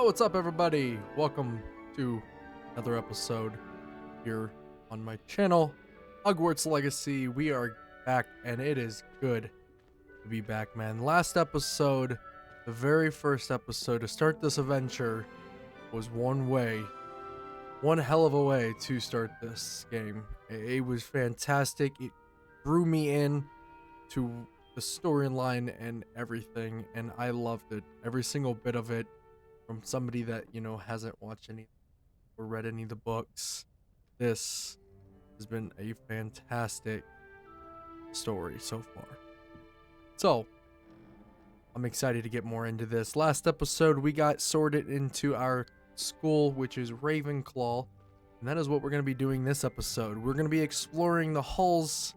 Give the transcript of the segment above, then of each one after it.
What's up, everybody? Welcome to another episode here on my channel, Hogwarts Legacy. We are back, and it is good to be back, man. Last episode, the very first episode to start this adventure, was one hell of a way to start this game. It was fantastic. It drew me in to the storyline and everything, and I loved it. Every single bit of it. From somebody that, hasn't watched any or read any of the books, this has been a fantastic story so far. So, I'm excited to get more into this. Last episode, we got sorted into our school, which is Ravenclaw, and that is what we're going to be doing this episode. We're going to be exploring the halls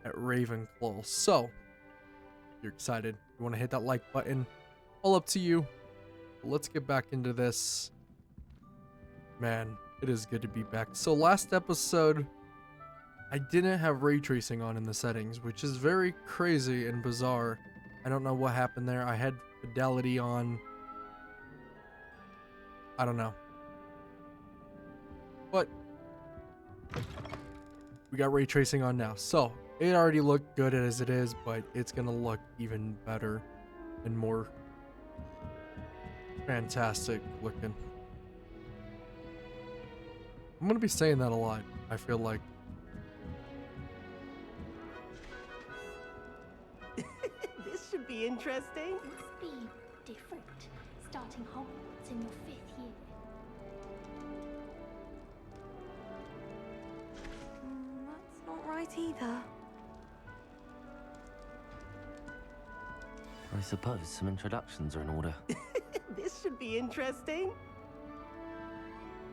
at Ravenclaw. So, if you're excited, you want to hit that like button, all up to you. Let's get back into this. Man, it is good to be back. So last episode, I didn't have ray tracing on in the settings, which is very crazy and bizarre. I don't know what happened there. I had fidelity on. I don't know. But we got ray tracing on now. So it already looked good as it is, but it's going to look even better and more fantastic looking. I'm gonna be saying that a lot, I feel like. This should be interesting. Must be different, starting Hogwarts in your 5th year. That's not right either. I suppose some introductions are in order. This should be interesting.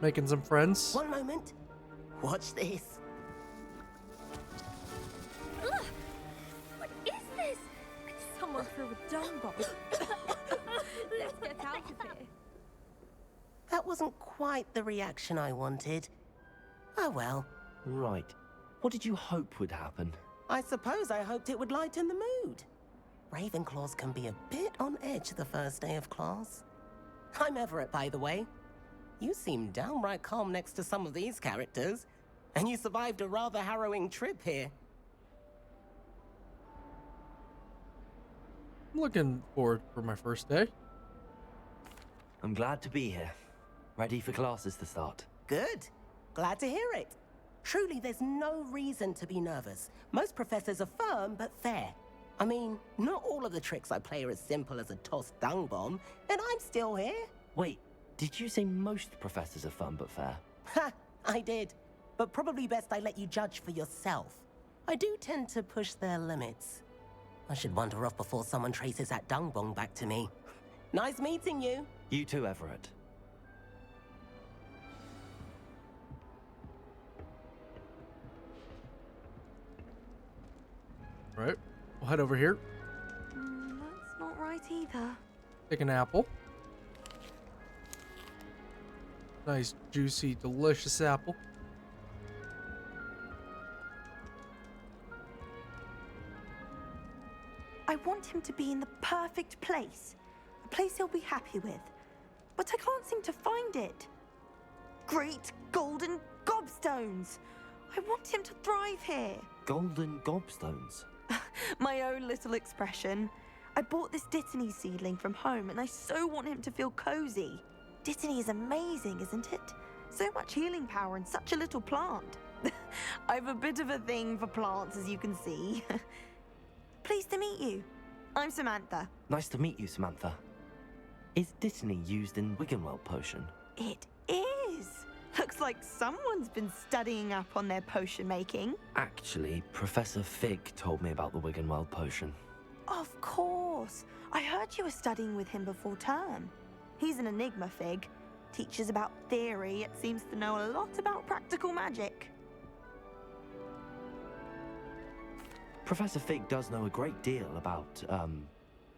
Making some friends. One moment. Watch this. Ugh! What is this? Someone threw a dung bomb. Let's get out of here. That wasn't quite the reaction I wanted. Oh well. Right. What did you hope would happen? I suppose I hoped it would lighten the mood. Ravenclaws can be a bit on edge the first day of class. I'm Everett, by the way. You seem downright calm next to some of these characters, and you survived a rather harrowing trip here. I'm looking forward for my first day. I'm glad to be here. Ready for classes to start. Good. Glad to hear it. Truly, there's no reason to be nervous. Most professors are firm but fair. I mean, not all of the tricks I play are as simple as a tossed dung bomb, and I'm still here. Wait, did you say most professors are fun but fair? Ha! I did. But probably best I let you judge for yourself. I do tend to push their limits. I should wander off before someone traces that dung bomb back to me. Nice meeting you. You too, Everett. Right. We'll head over here. That's not right either. Take an apple. Nice, juicy, delicious apple. I want him to be in the perfect place. A place he'll be happy with. But I can't seem to find it. Great golden gobstones! I want him to thrive here. Golden gobstones. My own little expression. I bought this Dittany seedling from home and I so want him to feel cozy. Dittany is amazing, isn't it? So much healing power in such a little plant. I've a bit of a thing for plants, as you can see. Pleased to meet you. I'm Samantha. Nice to meet you, Samantha. Is Dittany used in Wiggenweld potion? It is. Looks like someone's been studying up on their potion making. Actually, Professor Fig told me about the Wiggenweld potion. Of course. I heard you were studying with him before term. He's an enigma, Fig. Teaches about theory, yet seems to know a lot about practical magic. Professor Fig does know a great deal about,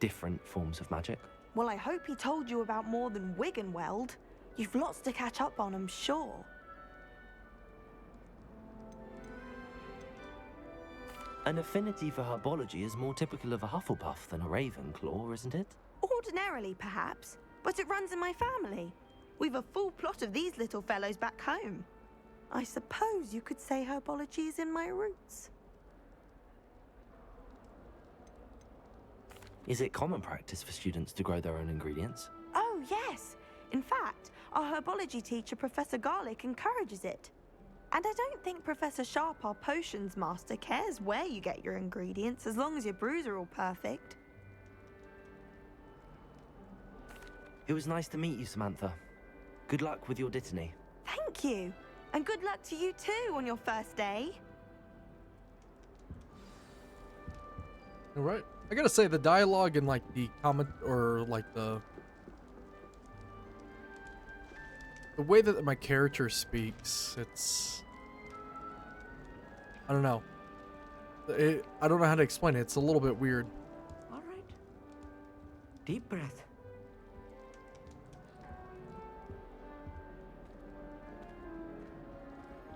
different forms of magic. Well, I hope he told you about more than Wiggenweld. You've lots to catch up on, I'm sure. An affinity for herbology is more typical of a Hufflepuff than a Ravenclaw, isn't it? Ordinarily, perhaps. but it runs in my family. We've a full plot of these little fellows back home. I suppose you could say herbology is in my roots. Is it common practice for students to grow their own ingredients? Oh, yes. In fact, our herbology teacher, Professor Garlic, encourages it. And I don't think Professor Sharp, our potions master, cares where you get your ingredients as long as your brews are all perfect. It was nice to meet you, Samantha. Good luck with your dittany. Thank you. And good luck to you too on your first day. All right. I gotta say, the dialogue and like the comment or like the way that my character speaks, it's, I don't know. I don't know how to explain it. It's a little bit weird. All right. Deep breath.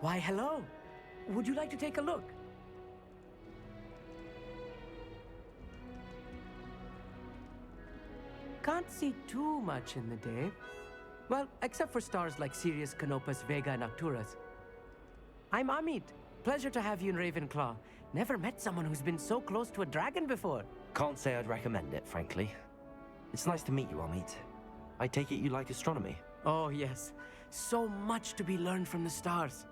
Why, hello. Would you like to take a look? Can't see too much in the day. Well, except for stars like Sirius, Canopus, Vega, and Arcturus. I'm Amit. Pleasure to have you in Ravenclaw. Never met someone who's been so close to a dragon before. Can't say I'd recommend it, frankly. It's nice to meet you, Amit. I take it you like astronomy. Oh, yes. So much to be learned from the stars.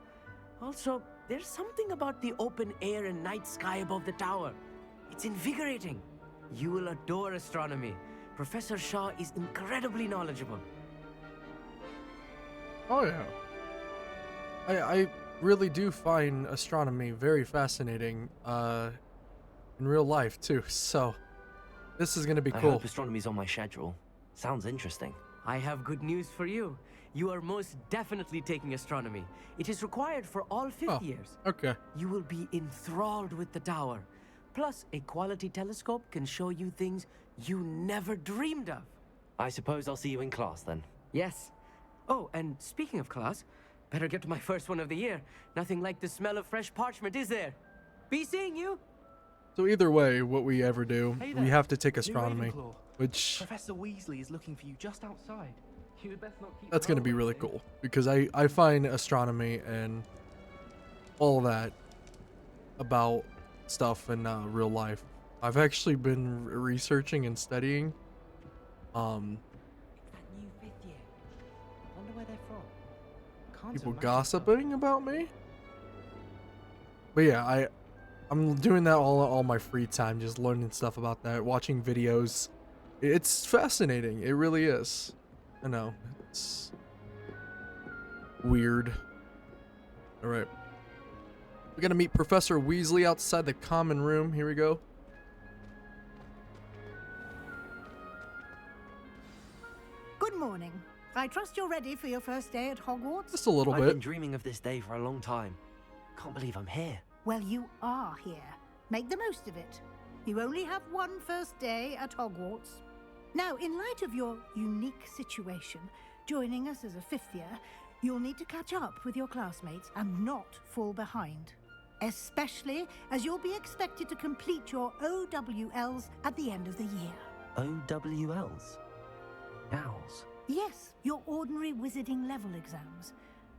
Also, there's something about the open air and night sky above the tower. It's invigorating. You will adore astronomy. Professor Shaw is incredibly knowledgeable. Oh yeah. I really do find astronomy very fascinating in real life too. So this is gonna be I cool. hope astronomy's on my schedule. Sounds interesting. I have good news for you. You are most definitely taking astronomy. It is required for all fifth years. Okay. You will be enthralled with the tower. Plus, a quality telescope can show you things you never dreamed of. I suppose I'll see you in class then. Yes. Oh, and speaking of class, better get to my first one of the year. Nothing like the smell of fresh parchment, is there? Be seeing you. So either way, what we ever do, Hey we there, have to take New astronomy, Ravenclaw. which Professor Weasley is looking for you just outside. You best not keep that's gonna be really cool because I find astronomy and all that about stuff in real life. I've actually been researching and studying. It's that new fifth year. Wonder where they're from. Can't People imagine gossiping about me. But yeah, I'm doing that all my free time, just learning stuff about that, watching videos. It's fascinating. It really is. I know. It's weird. All right. We're going to meet Professor Weasley outside the common room. Here we go. Good morning. I trust you're ready for your first day at Hogwarts? Just a little I've been bit. dreaming of this day for a long time. Can't believe I'm here. Well, you are here. Make the most of it. You only have one first day at Hogwarts. Now, in light of your unique situation, joining us as a fifth year, you'll need to catch up with your classmates and not fall behind. Especially as you'll be expected to complete your OWLs at the end of the year. OWLs? Owls? Yes, your ordinary wizarding level exams.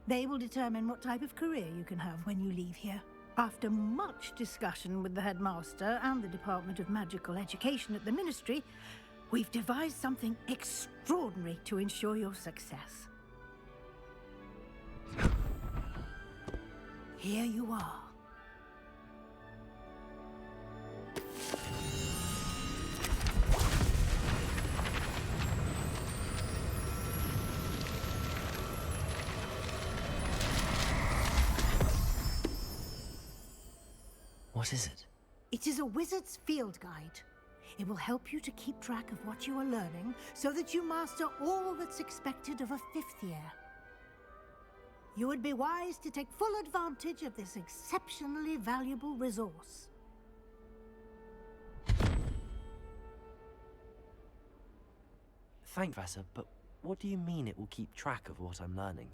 They will determine what type of career you can have when you leave here. After much discussion with the headmaster and the Department of Magical Education at the Ministry, we've devised something extraordinary to ensure your success. Here you are. What is it? It is a wizard's field guide. It will help you to keep track of what you are learning so that you master all that's expected of a fifth year. You would be wise to take full advantage of this exceptionally valuable resource. Thank Professor, but what do you mean it will keep track of what I'm learning?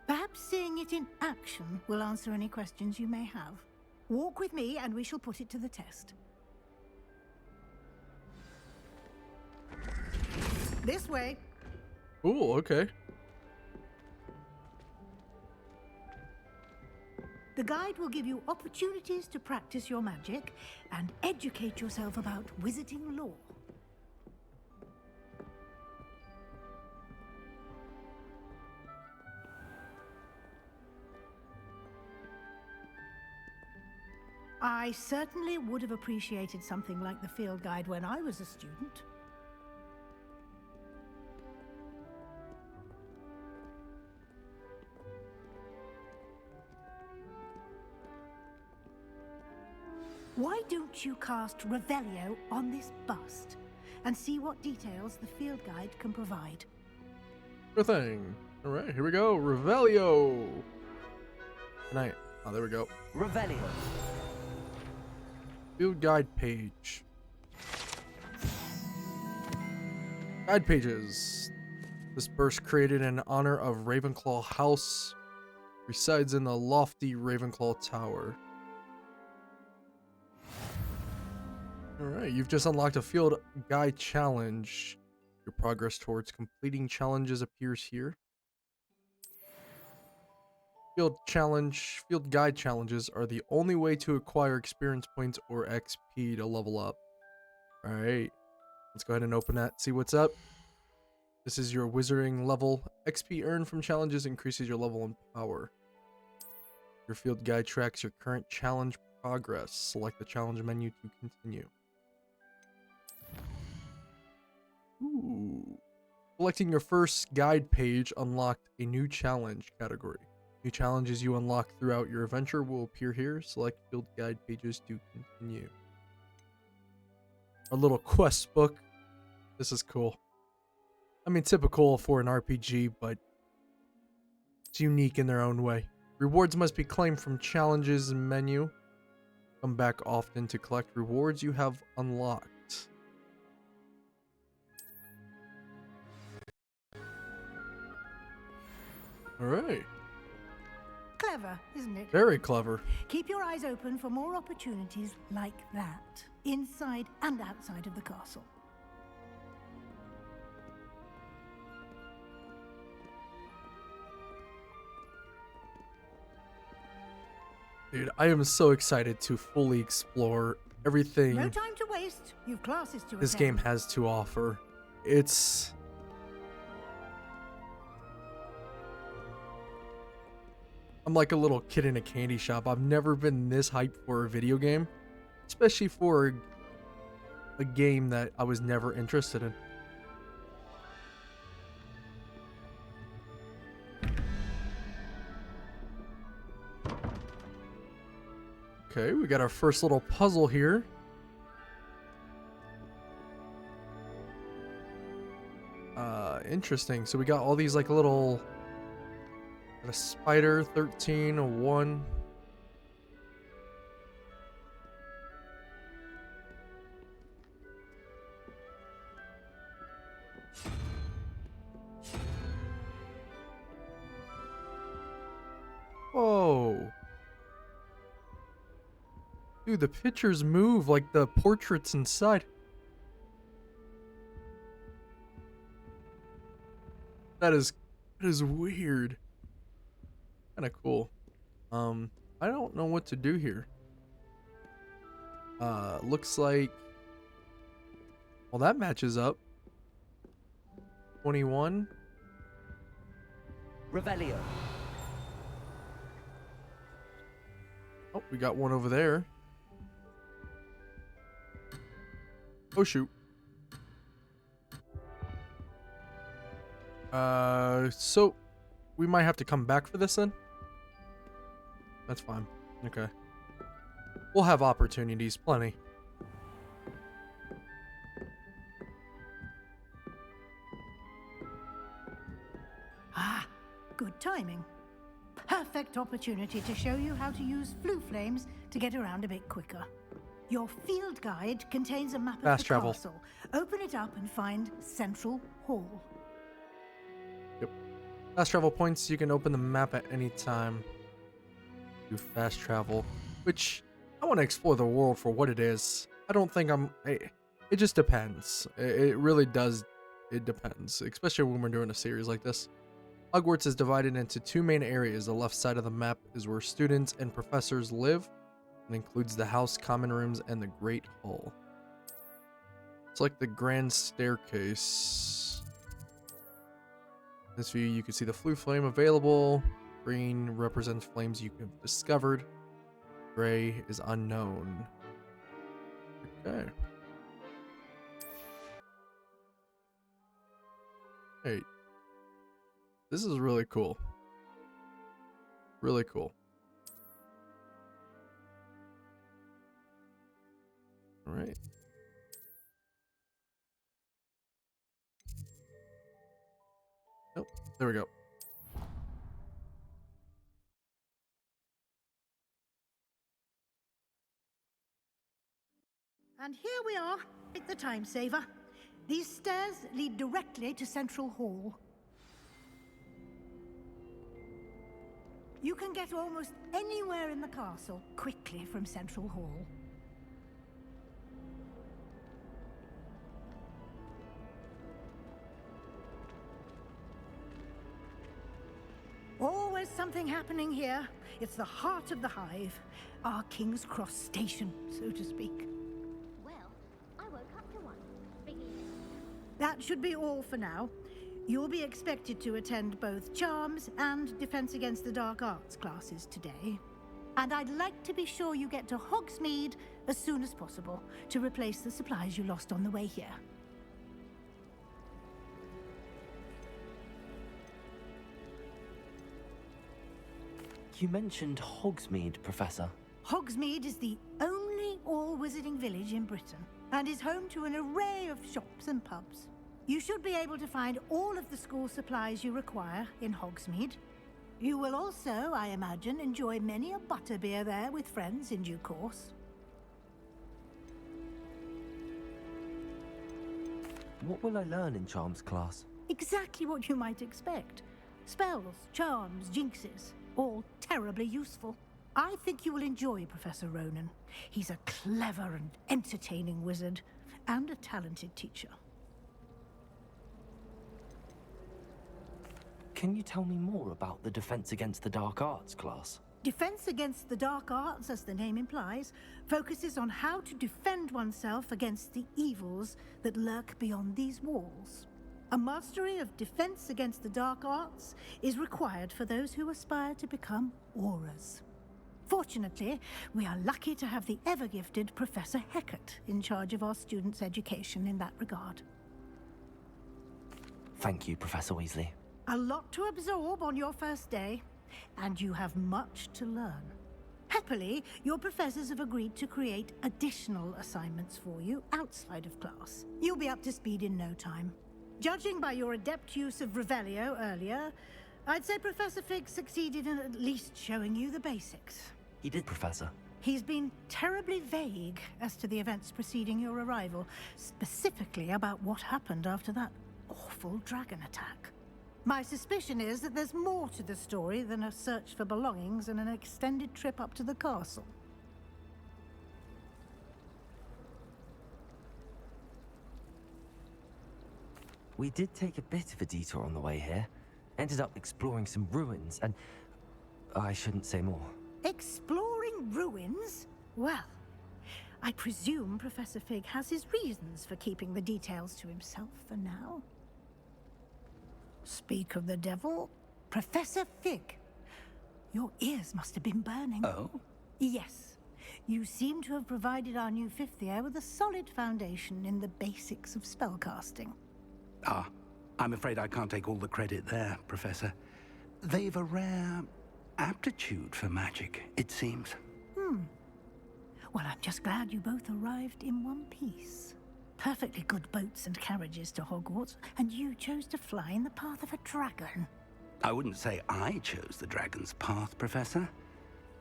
Perhaps seeing it in action will answer any questions you may have. Walk with me and we shall put it to the test. This way. Cool, okay. The guide will give you opportunities to practice your magic and educate yourself about wizarding lore. I certainly would have appreciated something like the field guide when I was a student. Why don't you cast Revelio on this bust and see what details the field guide can provide? Sure thing. All right, here we go. Revelio. Good night. Oh, there we go. Revelio. Field guide page. Guide pages. This burst created in honor of Ravenclaw House. Resides in the lofty Ravenclaw Tower. Alright, you've just unlocked a field guide challenge. Your progress towards completing challenges appears here. Field guide challenges are the only way to acquire experience points or XP to level up. Alright, let's go ahead and open that, see what's up. This is your wizarding level. XP earned from challenges increases your level and power. Your field guide tracks your current challenge progress. Select the challenge menu to continue. Ooh. Selecting your first guide page unlocked a new challenge category. New challenges you unlock throughout your adventure will appear here. Select field guide pages to continue. A little quest book. This is cool. I mean, typical for an RPG, but it's unique in their own way. Rewards must be claimed from challenges menu. Come back often to collect rewards you have unlocked. Alright. Clever, isn't it? Very clever. Keep your eyes open for more opportunities like that, inside and outside of the castle. Dude, I am so excited to fully explore everything No time to waste. You've classes to this attend. game has to offer. It's... I'm like a little kid in a candy shop. I've never been this hyped for a video game, especially for a game that I was never interested in. Okay, we got our first little puzzle here. Interesting. So we got all these like little... Got a spider, 13, a 1. Whoa. Dude, the pictures move like the portraits inside. That is weird. Kind of cool. I don't know what to do here. Looks like... Well, that matches up. 21. Revelio. Oh, we got one over there. Oh, shoot. So we might have to come back for this then? That's fine. Okay. We'll have opportunities, plenty. Ah, good timing. Perfect opportunity to show you how to use flue flames to get around a bit quicker. Your field guide contains a map of Fast the travel. castle. Open it up and find Central Hall. Yep. Fast travel points, you can open the map at any time. Do fast travel, which I want to explore the world for what it is. I don't think it just depends. It really does it depends, especially when we're doing a series like this. Hogwarts is divided into two main areas. The left side of the map is where students and professors live, and includes the house, common rooms, and the Great Hall. It's like the grand staircase. In this view, you can see the blue flame available. Green represents flames you have discovered. Gray is unknown. Okay. Hey, this is really cool. Really cool. All right. Nope. There we go. And here we are, at the time saver. These stairs lead directly to Central Hall. You can get almost anywhere in the castle quickly from Central Hall. Always something happening here. It's the heart of the hive, our King's Cross station, so to speak. Well, I woke up to one. Bring it in. That should be all for now. You'll be expected to attend both Charms and Defense Against the Dark Arts classes today. And I'd like to be sure you get to Hogsmeade as soon as possible to replace the supplies you lost on the way here. You mentioned Hogsmeade, Professor. Hogsmeade is the only all-wizarding village in Britain and is home to an array of shops and pubs. You should be able to find all of the school supplies you require in Hogsmeade. You will also, I imagine, enjoy many a butterbeer there with friends in due course. What will I learn in Charms class? Exactly what you might expect. Spells, charms, jinxes, all terribly useful. I think you will enjoy Professor Ronan. He's a clever and entertaining wizard, and a talented teacher. Can you tell me more about the Defense Against the Dark Arts class? Defense Against the Dark Arts, as the name implies, focuses on how to defend oneself against the evils that lurk beyond these walls. A mastery of Defense Against the Dark Arts is required for those who aspire to become auras. Fortunately, we are lucky to have the ever-gifted Professor Hecat in charge of our students' education in that regard. Thank you, Professor Weasley. A lot to absorb on your first day, and you have much to learn. Happily, your professors have agreed to create additional assignments for you outside of class. You'll be up to speed in no time. Judging by your adept use of Revelio earlier, I'd say Professor Fig succeeded in at least showing you the basics. He did, Professor. He's been terribly vague as to the events preceding your arrival, specifically about what happened after that awful dragon attack. My suspicion is that there's more to the story than a search for belongings and an extended trip up to the castle. We did take a bit of a detour on the way here. Ended up exploring some ruins and... I shouldn't say more. Exploring ruins? Well, I presume Professor Fig has his reasons for keeping the details to himself for now. Speak of the devil, Professor Fig. Your ears must have been burning. Oh? Yes. You seem to have provided our new fifth year with a solid foundation in the basics of spellcasting. Ah, I'm afraid I can't take all the credit there, Professor. They've a rare aptitude for magic, it seems. Well, I'm just glad you both arrived in one piece. Perfectly good boats and carriages to Hogwarts, and you chose to fly in the path of a dragon. I wouldn't say I chose the dragon's path, Professor.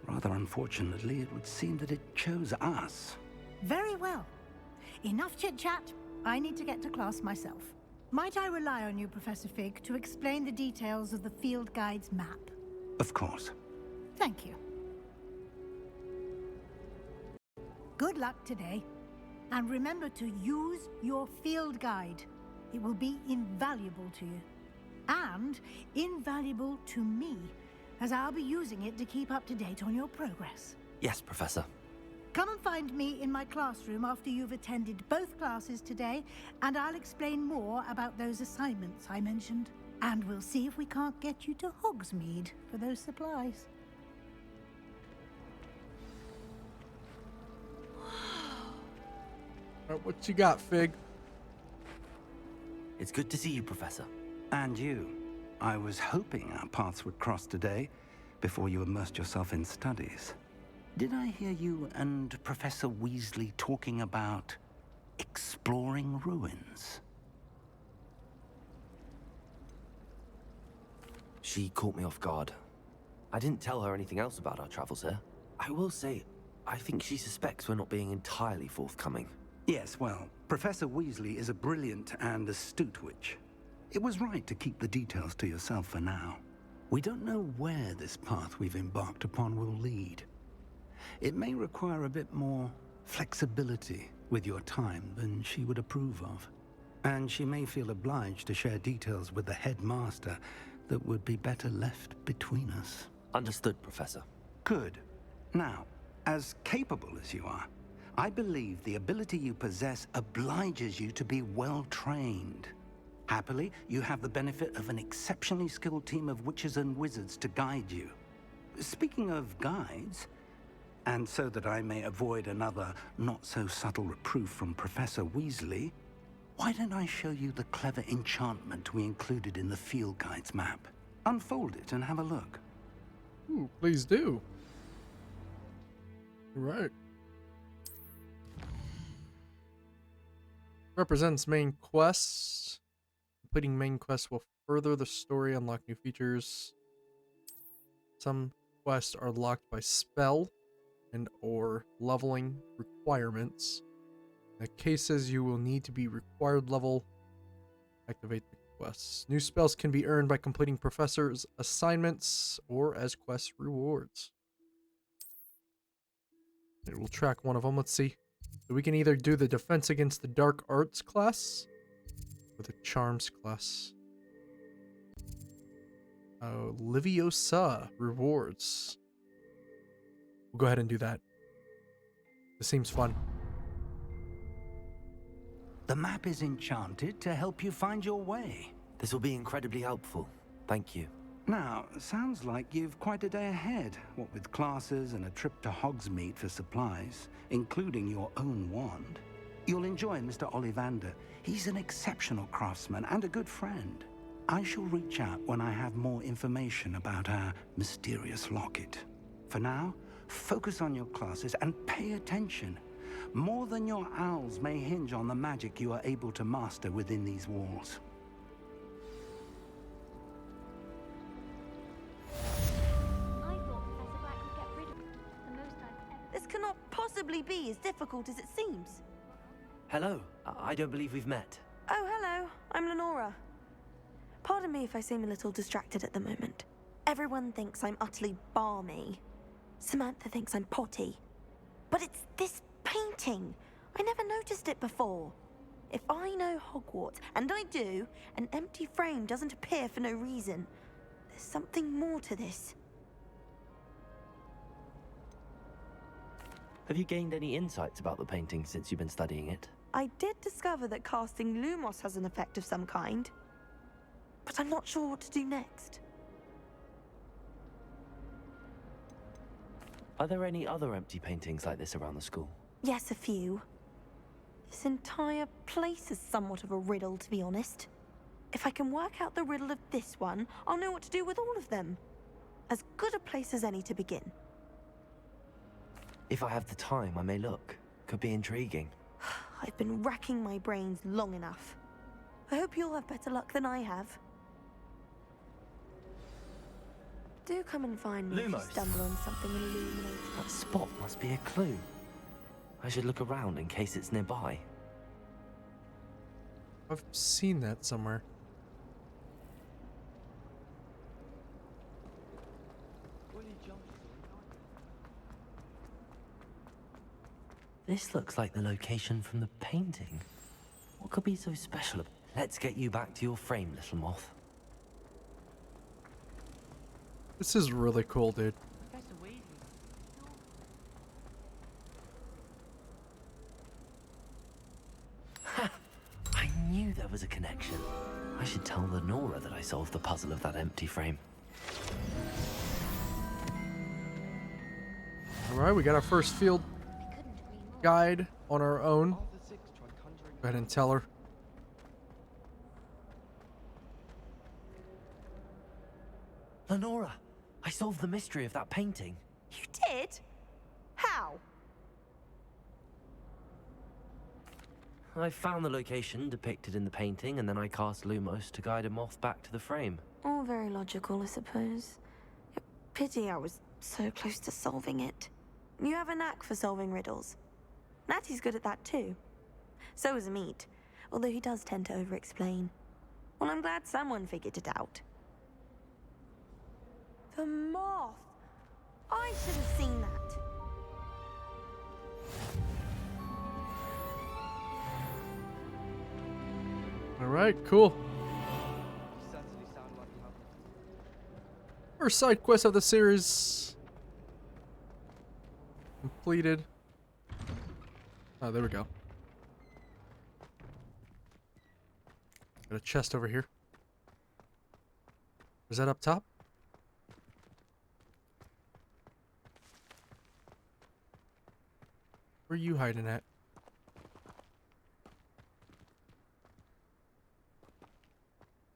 Rather unfortunately, it would seem that it chose us. Very well. Enough chit-chat. I need to get to class myself. Might I rely on you, Professor Fig, to explain the details of the field guide's map? Of course. Thank you. Good luck today. And remember to use your field guide. It will be invaluable to you. And invaluable to me, as I'll be using it to keep up to date on your progress. Yes, Professor. Come and find me in my classroom after you've attended both classes today, and I'll explain more about those assignments I mentioned. And we'll see if we can't get you to Hogsmeade for those supplies. What you got, Fig? It's good to see you, Professor. And you. I was hoping our paths would cross today before you immersed yourself in studies. Did I hear you and Professor Weasley talking about exploring ruins? She caught me off guard. I didn't tell her anything else about our travels here. I will say, I think she suspects we're not being entirely forthcoming. Yes, well, Professor Weasley is a brilliant and astute witch. It was right to keep the details to yourself for now. We don't know where this path we've embarked upon will lead. It may require a bit more flexibility with your time than she would approve of. And she may feel obliged to share details with the headmaster that would be better left between us. Understood, Professor. Good. Now, as capable as you are, I believe the ability you possess obliges you to be well trained. Happily, you have the benefit of an exceptionally skilled team of witches and wizards to guide you. Speaking of guides, and so that I may avoid another not-so-subtle reproof from Professor Weasley, why don't I show you the clever enchantment we included in the field guide's map? Unfold it and have a look. Ooh, please do. Right. Represents main quests. Completing main quests will further the story, unlock new features. Some quests are locked by spell and or leveling requirements. In the cases you will need to be required level. Activate the quests. New spells can be earned by completing professors' assignments or as quest rewards. Okay, we'll track one of them. Let's see. So we can either do the defense against the dark arts class or the charms class. Liviosa rewards. We'll go ahead and do that. This seems fun. The map is enchanted to help you find your way. This will be incredibly helpful. Thank you. Now, sounds like you've quite a day ahead, what with classes and a trip to Hogsmeade for supplies, including your own wand. You'll enjoy Mr. Ollivander. He's an exceptional craftsman and a good friend. I shall reach out when I have more information about our mysterious locket. For now, focus on your classes and pay attention. More than your owls may hinge on the magic you are able to master within these walls. I thought Professor Black would get rid of it. The most I've ever... This cannot possibly be as difficult as it seems. Hello. I don't believe we've met. Oh, hello. I'm Lenora. Pardon me if I seem a little distracted at the moment. Everyone thinks I'm utterly balmy. Samantha thinks I'm potty. But it's this painting. I never noticed it before. If I know Hogwarts, and I do, an empty frame doesn't appear for no reason. There's something more to this. Have you gained any insights about the painting since you've been studying it? I did discover that casting Lumos has an effect of some kind. But I'm not sure what to do next. Are there any other empty paintings like this around the school? Yes, a few. This entire place is somewhat of a riddle, to be honest. If I can work out the riddle of this one, I'll know what to do with all of them. As good a place as any to begin. If I have the time, I may look. Could be intriguing. I've been racking my brains long enough. I hope you'll have better luck than I have. Do come and find me if you Lumos. stumble on something illuminating. That spot must be a clue. I should look around in case it's nearby. I've seen that somewhere. This looks like the location from the painting. What could be so special about it? Let's get you back to your frame, little moth. This is really cool, dude. Professor Weasley. I knew there was a connection. I should tell Lenora that I solved the puzzle of that empty frame. Alright, we got our first field I couldn't agree more. guide on our own. Arthur VI tried conjuring. Go ahead and tell her. Lenora, I solved the mystery of that painting. You did? How? I found the location depicted in the painting, and then I cast Lumos to guide a moth back to the frame. All very logical, I suppose. Pity I was so close to solving it. You have a knack for solving riddles. Natty's good at that too. So is Amit, although he does tend to over-explain. Well, I'm glad someone figured it out. The moth! I should have seen that. Alright, cool. You certainly sound like you have. First side quest of the series completed. Oh, there we go. Got a chest over here. Is that up top? Where are you hiding at?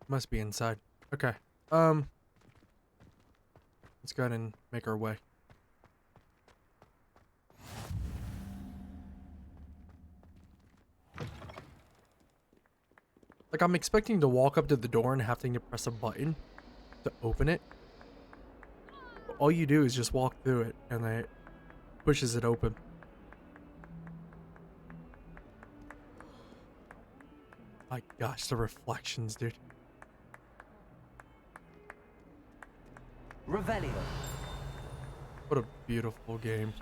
Must be inside. Okay. Let's go ahead and make our way. Like, I'm expecting to walk up to the door and having to press a button to open it. But all you do is just walk through it and then it pushes it open. My gosh, the reflections, dude. Revelio. What a beautiful game.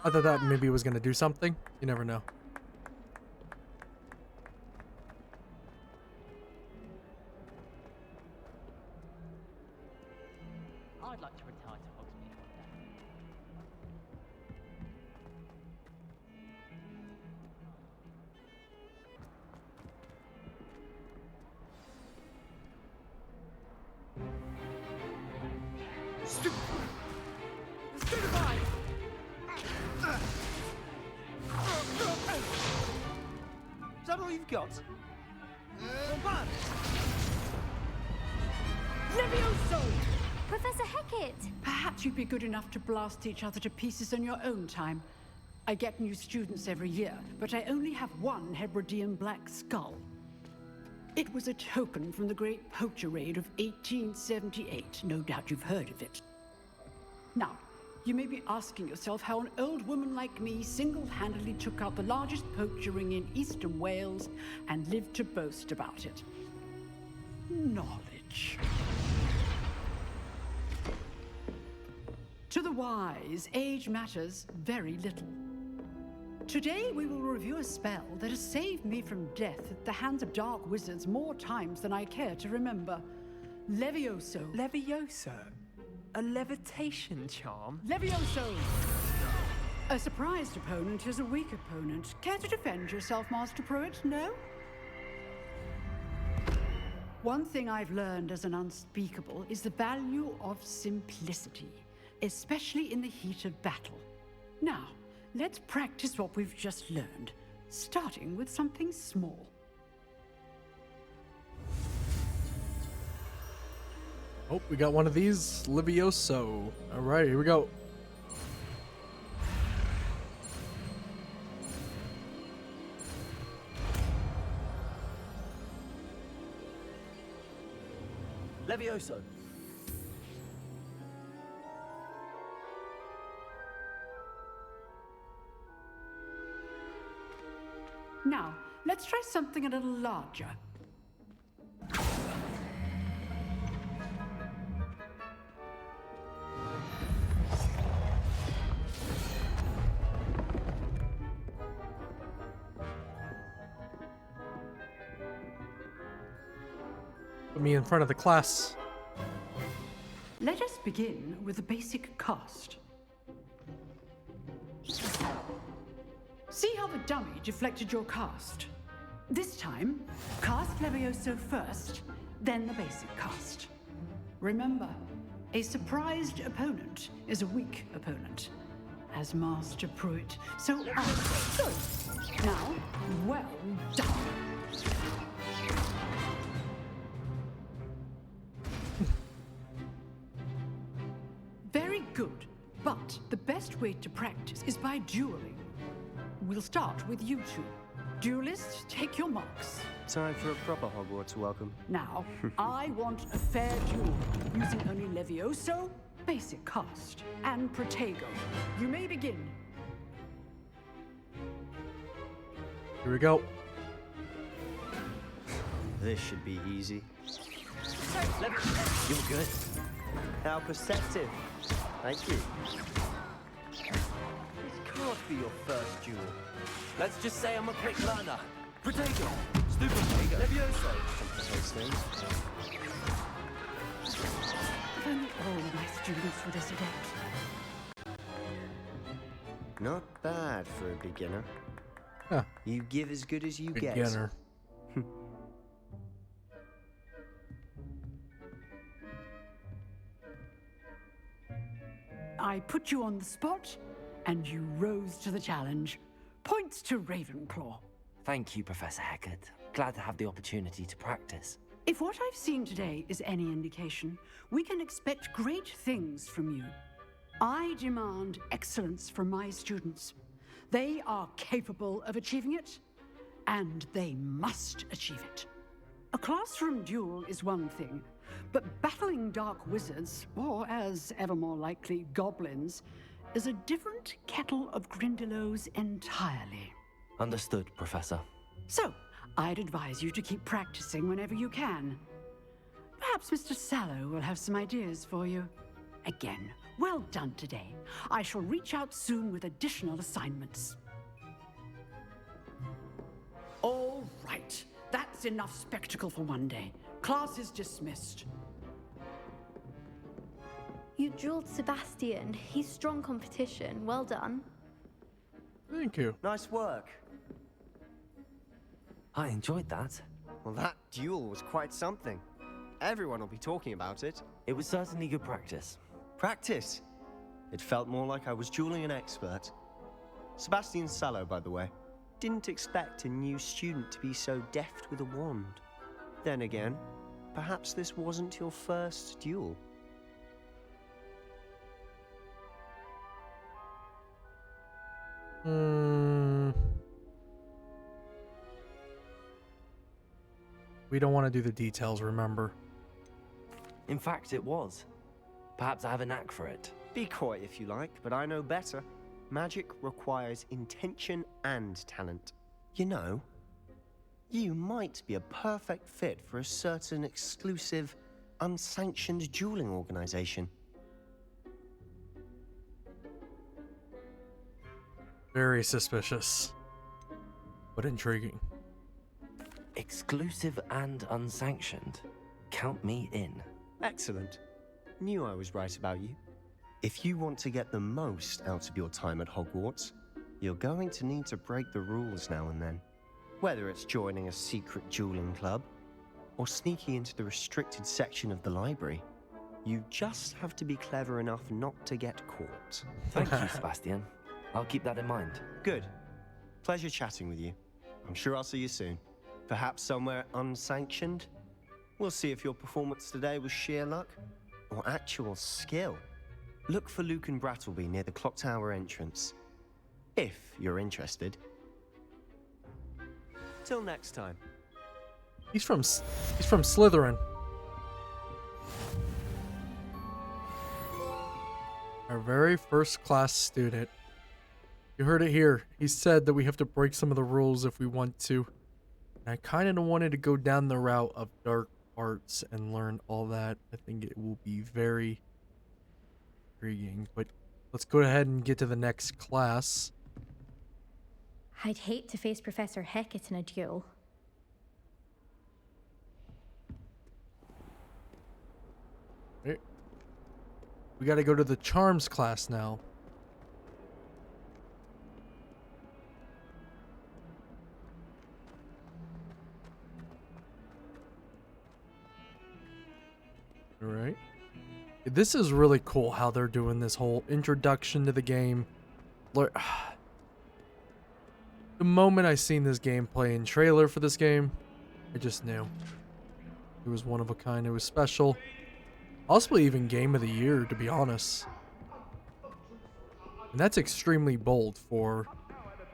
I thought that maybe was going to do something. You never know. I'd like to retire to Hogsmeade one day. Is that all you've got? Levioso! Professor Hecat! Perhaps you'd be good enough to blast each other to pieces on your own time. I get new students every year, but I only have one Hebridean black skull. It was a token from the Great Poacher Raid of 1878. No doubt you've heard of it. Now, you may be asking yourself how an old woman like me single-handedly took out the largest poacher ring in eastern Wales and lived to boast about it. Knowledge. To the wise, age matters very little. Today we will review a spell that has saved me from death at the hands of dark wizards more times than I care to remember. Levioso. Levioso? A levitation charm? Levioso! A surprised opponent is a weak opponent. Care to defend yourself, Master Pruitt? No? One thing I've learned as an unspeakable is the value of simplicity, especially in the heat of battle. Now, let's practice what we've just learned, starting with something small. Oh, we got one of these. Levioso. All right, here we go. Levioso. Now, let's try something a little larger. me in front of the class. Let us begin with the basic cast. See how the dummy deflected your cast? This time, cast Levioso first, then the basic cast. Remember, a surprised opponent is a weak opponent, as Master Pruitt so good. Now, well done. Very good, but the best way to practice is by dueling. We'll start with you two. Duelists, take your marks. Time for a proper Hogwarts welcome. Now, I want a fair duel, using only Levioso, basic cast, and Protego. You may begin. Here we go. This should be easy. You're good. How perceptive. Thank you. This can't be your first duel. Let's just say I'm a quick learner. Protego. Stupid Protego. Levioso. Those things. If only all my students were this adept. Not bad for a beginner. Huh. You give as good as you get. Beginner. I put you on the spot, and you rose to the challenge. Points to Ravenclaw. Thank you, Professor Hecat. Glad to have the opportunity to practice. If what I've seen today is any indication, we can expect great things from you. I demand excellence from my students. They are capable of achieving it, and they must achieve it. A classroom duel is one thing, but battling dark wizards, or as ever more likely, goblins, is a different kettle of Grindylows entirely. Understood, Professor. So, I'd advise you to keep practicing whenever you can. Perhaps Mr. Sallow will have some ideas for you. Again, well done today. I shall reach out soon with additional assignments. All right. That's enough spectacle for one day. Class is dismissed. You dueled Sebastian. He's strong competition. Well done. Thank you. Nice work. I enjoyed that. Well, that duel was quite something. Everyone will be talking about it. It was certainly good practice. Practice? It felt more like I was dueling an expert. Sebastian Sallow, by the way. Didn't expect a new student to be so deft with a wand. Then again, perhaps this wasn't your first duel. We don't want to do the details, remember? In fact, it was. Perhaps I have a knack for it. Be coy if you like, but I know better. Magic requires intention and talent. You know, you might be a perfect fit for a certain exclusive, unsanctioned dueling organization. Very suspicious, but intriguing. Exclusive and unsanctioned. Count me in. Excellent. Knew I was right about you. If you want to get the most out of your time at Hogwarts, you're going to need to break the rules now and then. Whether it's joining a secret dueling club, or sneaking into the restricted section of the library, you just have to be clever enough not to get caught. Thank you, Sebastian. I'll keep that in mind. Good. Pleasure chatting with you. I'm sure I'll see you soon. Perhaps somewhere unsanctioned? We'll see if your performance today was sheer luck or actual skill. Look for Luke and Brattleby near the clock tower entrance, if you're interested. Till next time. He's from Slytherin. Our very first class student. You heard it here. He said that we have to break some of the rules if we want to. And I kind of wanted to go down the route of dark arts and learn all that. I think it will be very intriguing. But let's go ahead and get to the next class. I'd hate to face Professor Hecat in a duel. Right. We gotta go to the charms class now. Alright. This is really cool how they're doing this whole introduction to the game. The moment I seen this gameplay and trailer for this game, I just knew. It was one of a kind, it was special. Possibly even game of the year, to be honest. And that's extremely bold for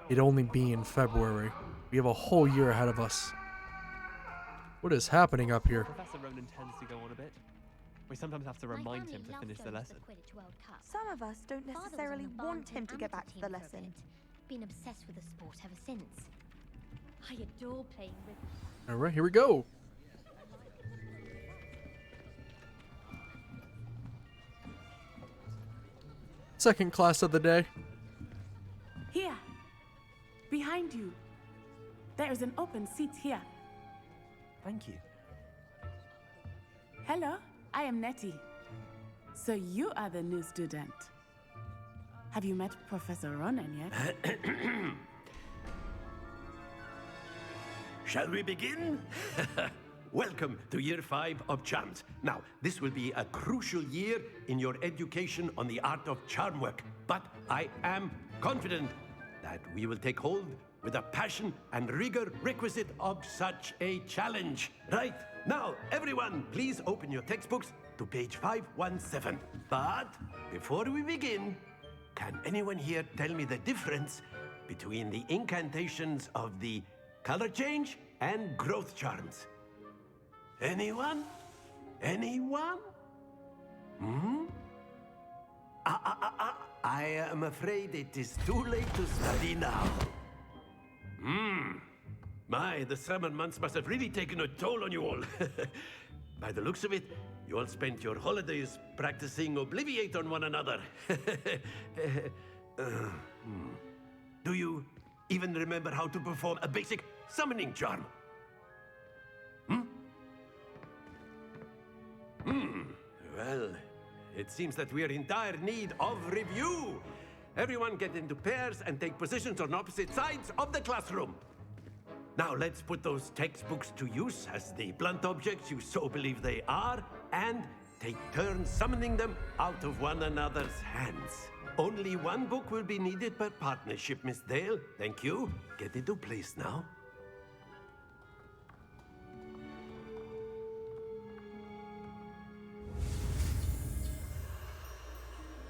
it only being in February. We have a whole year ahead of us. What is happening up here? Professor Ronan tends to go on a bit. We sometimes have to remind him to finish the lesson. Some of us don't necessarily want him to get back to the lesson. Been obsessed with the sport ever since. I adore playing with. Alright, here we go. Second class of the day. Here. Behind you. There is an open seat here. Thank you. Hello, I am Nettie. So you are the new student. Have you met Professor Ronan yet? Shall we begin? Welcome to Year 5 of Charms. Now, this will be a crucial year in your education on the art of charm work. But I am confident that we will take hold with the passion and rigor requisite of such a challenge. Right, now, everyone, please open your textbooks to page 517. But before we begin, can anyone here tell me the difference between the incantations of the color change and growth charms? Anyone? Anyone? I am afraid it is too late to study now. My, the summer months must have really taken a toll on you all. By the looks of it, you all spent your holidays practicing Obliviate on one another. Do you even remember how to perform a basic summoning charm? Well, it seems that we are in dire need of review. Everyone get into pairs and take positions on opposite sides of the classroom. Now let's put those textbooks to use as the blunt objects you so believe they are, and take turns summoning them out of one another's hands. Only one book will be needed per partnership, Miss Dale. Thank you. Get into place now.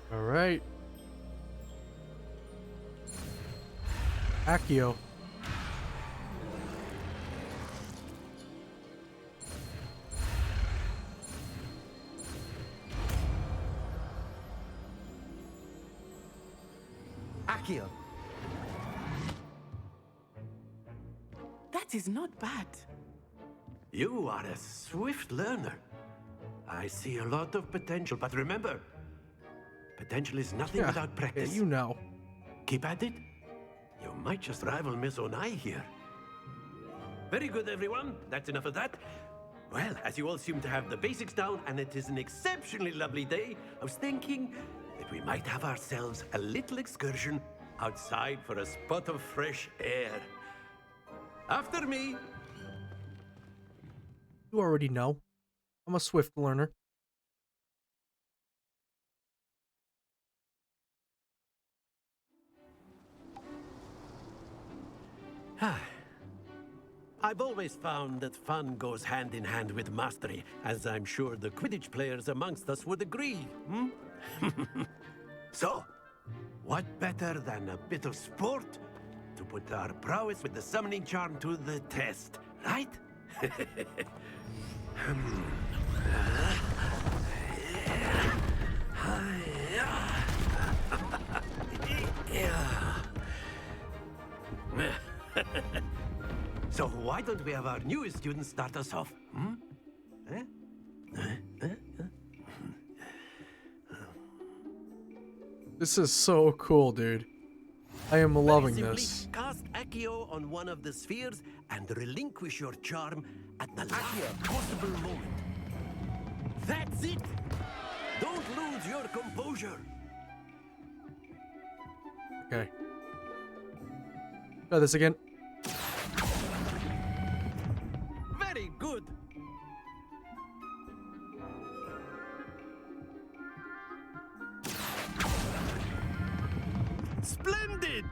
All right. Accio. Accio. That is not bad. You are a swift learner. I see a lot of potential, but remember, potential is nothing without practice. Yeah, you know. Keep at it. You might just rival Miss Onai here. Very good, everyone. That's enough of that. Well, as you all seem to have the basics down, and it is an exceptionally lovely day, I was thinking that we might have ourselves a little excursion outside for a spot of fresh air. After me. You already know. I'm a swift learner. I've always found that fun goes hand in hand with mastery, as I'm sure the Quidditch players amongst us would agree, So, what better than a bit of sport to put our prowess with the summoning charm to the test, right? So why don't we have our newest student start us off? This is so cool, dude. I am loving Very simply, this. Cast Accio on one of the spheres and relinquish your charm at the last possible moment. That's it! Hold your composure. Okay. Try this again. Very good. Splendid.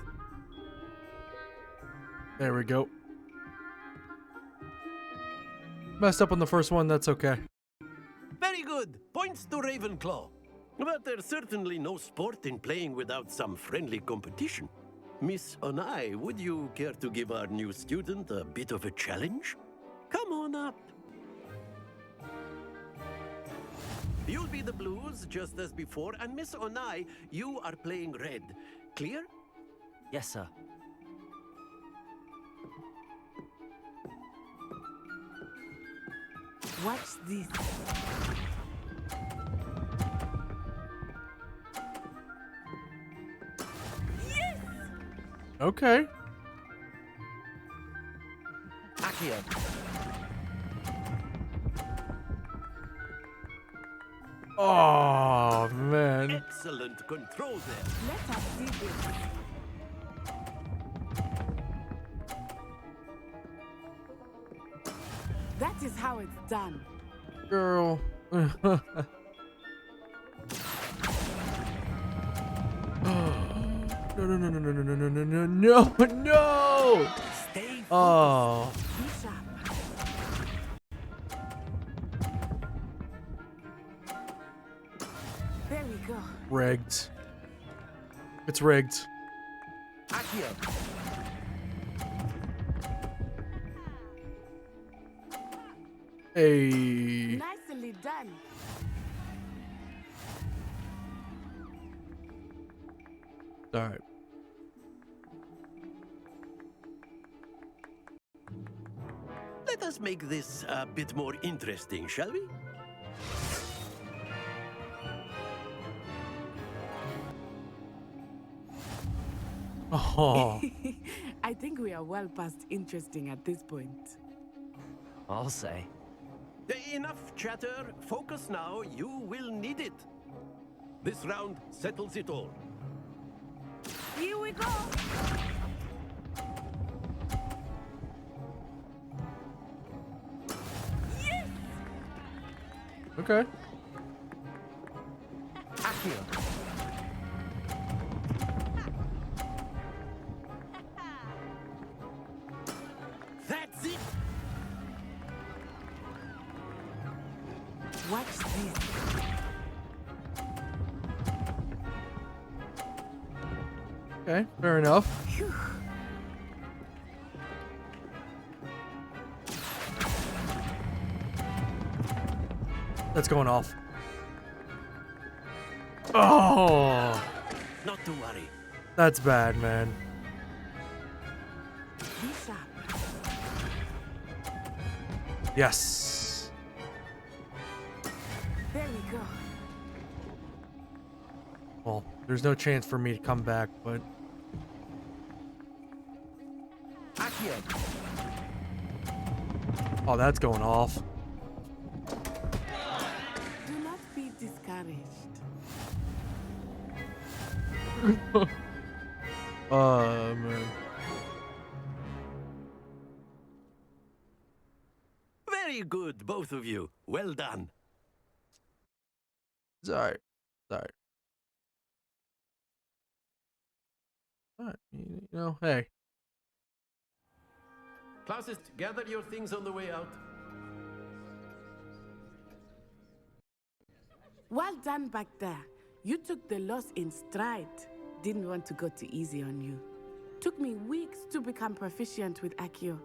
There we go. Messed up on the first one, that's okay. Very good. Points to Ravenclaw. But there's certainly no sport in playing without some friendly competition. Miss Onai, would you care to give our new student a bit of a challenge? Come on up. You'll be the blues, just as before, and Miss Onai, you are playing red. Clear? Yes, sir. Watch this. Yes! Okay. Accio. Oh, man. Excellent control there. Let us see this. That is how it's done. Girl. No. Stay focused. Oh. Be sharp. There we go. Rigged. It's rigged. Accio. Hey. Nicely done. All right. Let us make this a bit more interesting, shall we? Oh. I think we are well past interesting at this point. I'll say. Enough chatter. Focus now. You will need it. This round settles it all. Here we go. Yes! Okay. Accio. That's it. Watch this. Okay, fair enough. Phew. That's going off. Oh. Not to worry. That's bad, man. Be sharp. Yes. There we go. Well, there's no chance for me to come back, but Accio. oh, that's going off. Do not be discouraged. Man. Very good, both of you. Well done. It's alright. Alright. Alright. You know, hey. Classist, gather your things on the way out. Well done back there. You took the loss in stride. Didn't want to go too easy on you. Took me weeks to become proficient with Accio.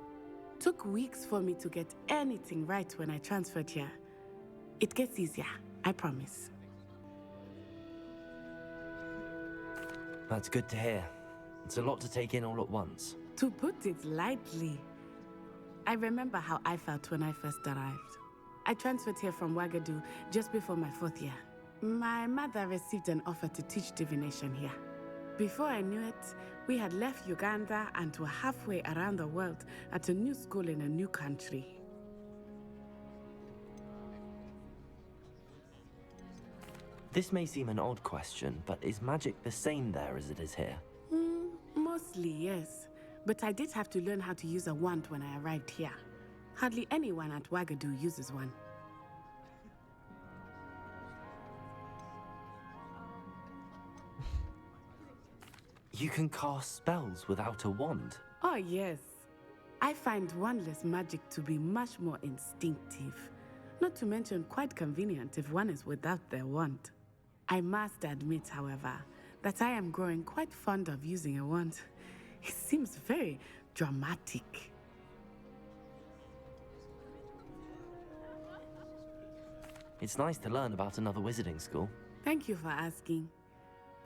Took weeks for me to get anything right when I transferred here. It gets easier, I promise. That's good to hear. It's a lot to take in all at once. To put it lightly, I remember how I felt when I first arrived. I transferred here from Ouagadougou just before my 4th year. My mother received an offer to teach divination here. Before I knew it, we had left Uganda and were halfway around the world at a new school in a new country. This may seem an odd question, but is magic the same there as it is here? Mostly, yes. But I did have to learn how to use a wand when I arrived here. Hardly anyone at Wagadu uses one. You can cast spells without a wand? Oh, yes. I find wandless magic to be much more instinctive. Not to mention quite convenient if one is without their wand. I must admit, however, that I am growing quite fond of using a wand. It seems very dramatic. It's nice to learn about another wizarding school. Thank you for asking.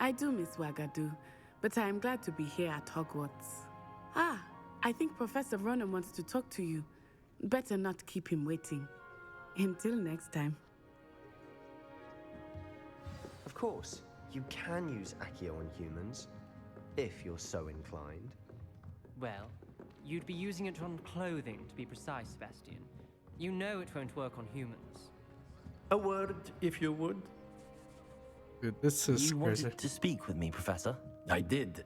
I do miss Wagadu, but I am glad to be here at Hogwarts. Ah, I think Professor Ronan wants to talk to you. Better not keep him waiting. Until next time. Of course, you can use Accio on humans, if you're so inclined. Well, you'd be using it on clothing, to be precise, Sebastian. You know it won't work on humans. A word, if you would. Dude, this is You crazy. wanted to speak with me, Professor? I did.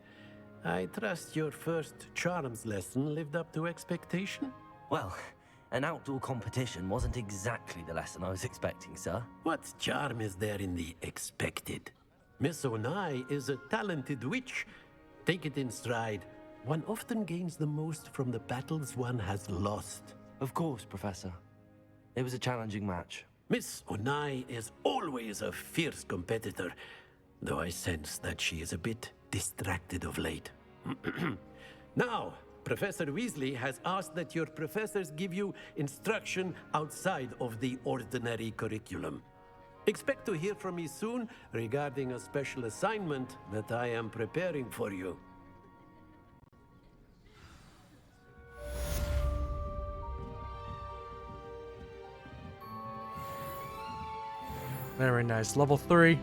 I trust your first charms lesson lived up to expectation? Well, an outdoor competition wasn't exactly the lesson I was expecting, sir. What charm is there in the expected? Miss Onai is a talented witch. Take it in stride. One often gains the most from the battles one has lost. Of course, Professor. It was a challenging match. Miss Onai is always a fierce competitor, though I sense that she is a bit distracted of late. Now, Professor Weasley has asked that your professors give you instruction outside of the ordinary curriculum. Expect to hear from me soon regarding a special assignment that I am preparing for you. Very nice. Level 3.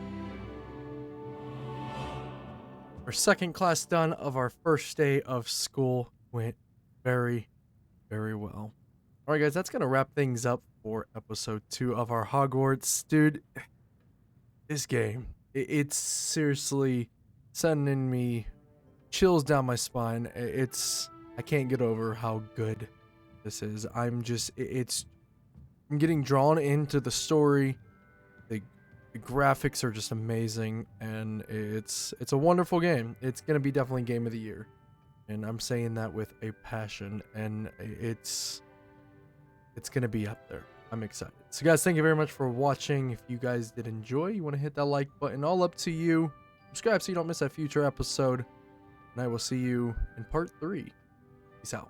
Our second class done of our first day of school went very, very well. Alright guys, that's going to wrap things up for episode 2 of our Hogwarts. Dude, this game, it's seriously sending me chills down my spine. I can't get over how good this is. I'm getting drawn into the story. The graphics are just amazing, and it's a wonderful game. It's gonna be definitely game of the year, and I'm saying that with a passion. And it's gonna be up there. I'm excited. So guys, thank you very much for watching. If you guys did enjoy, you want to hit that like button, all up to you. Subscribe so you don't miss a future episode, and I will see you in part 3. Peace out.